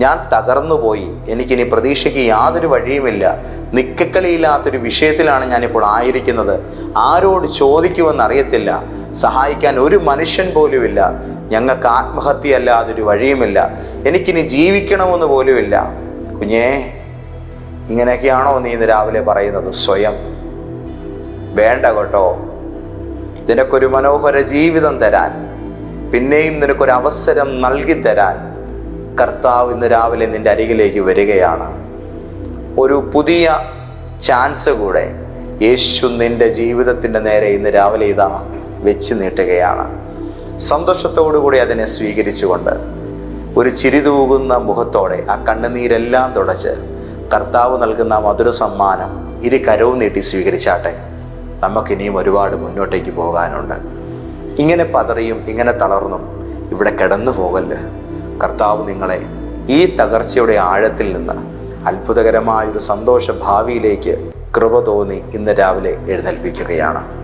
ഞാൻ തകർന്നുപോയി, എനിക്കിനി പ്രതീക്ഷയ്ക്ക് യാതൊരു വഴിയുമില്ല, നിക്കക്കളിയില്ലാത്തൊരു വിഷയത്തിലാണ് ഞാനിപ്പോൾ ആയിരിക്കുന്നത്, ആരോട് ചോദിക്കുമെന്നറിയത്തില്ല, സഹായിക്കാൻ ഒരു മനുഷ്യൻ പോലുമില്ല, ഞങ്ങൾക്ക് ആത്മഹത്യയല്ലാതൊരു വഴിയുമില്ല, എനിക്കിനി ജീവിക്കണമെന്ന് പോലുമില്ല. കുഞ്ഞേ, ഇങ്ങനെയൊക്കെയാണോ നീ ഇന്ന് രാവിലെ പറയുന്നത്? സ്വയം വേണ്ട കേട്ടോ. നിനക്കൊരു മനോഹര ജീവിതം തരാൻ, പിന്നെയും നിനക്കൊരു അവസരം നൽകി തരാൻ കർത്താവ് ഇന്ന് രാവിലെ നിന്റെ അരികിലേക്ക് വരികയാണ്. ഒരു പുതിയ ചാൻസ് കൂടെ യേശു നിന്റെ ജീവിതത്തിൻ്റെ നേരെ ഇന്ന് രാവിലെ ഇതാ വെച്ച് നീട്ടുകയാണ്. സന്തോഷത്തോടുകൂടി അതിനെ സ്വീകരിച്ചുകൊണ്ട് ഒരു ചിരി തൂകുന്ന മുഖത്തോടെ ആ കണ്ണുനീരെല്ലാം തുടച്ച് കർത്താവ് നൽകുന്ന മധുര സമ്മാനം ഇരു കരവും നീട്ടി സ്വീകരിച്ചാട്ടെ. നമുക്കിനിയും ഒരുപാട് മുന്നോട്ടേക്ക് പോകാനുണ്ട്. ഇങ്ങനെ പതറിയും ഇങ്ങനെ തളർന്നും ഇവിടെ കിടന്നു പോകല്ല്. കർത്താവ് നിങ്ങളെ ഈ തകർച്ചയുടെ ആഴത്തിൽ നിന്ന് അത്ഭുതകരമായൊരു സന്തോഷ ഭാവിയിലേക്ക് കൃപ തോന്നി ഇന്ന് രാവിലെ എഴുന്നേൽപ്പിക്കുകയാണ്.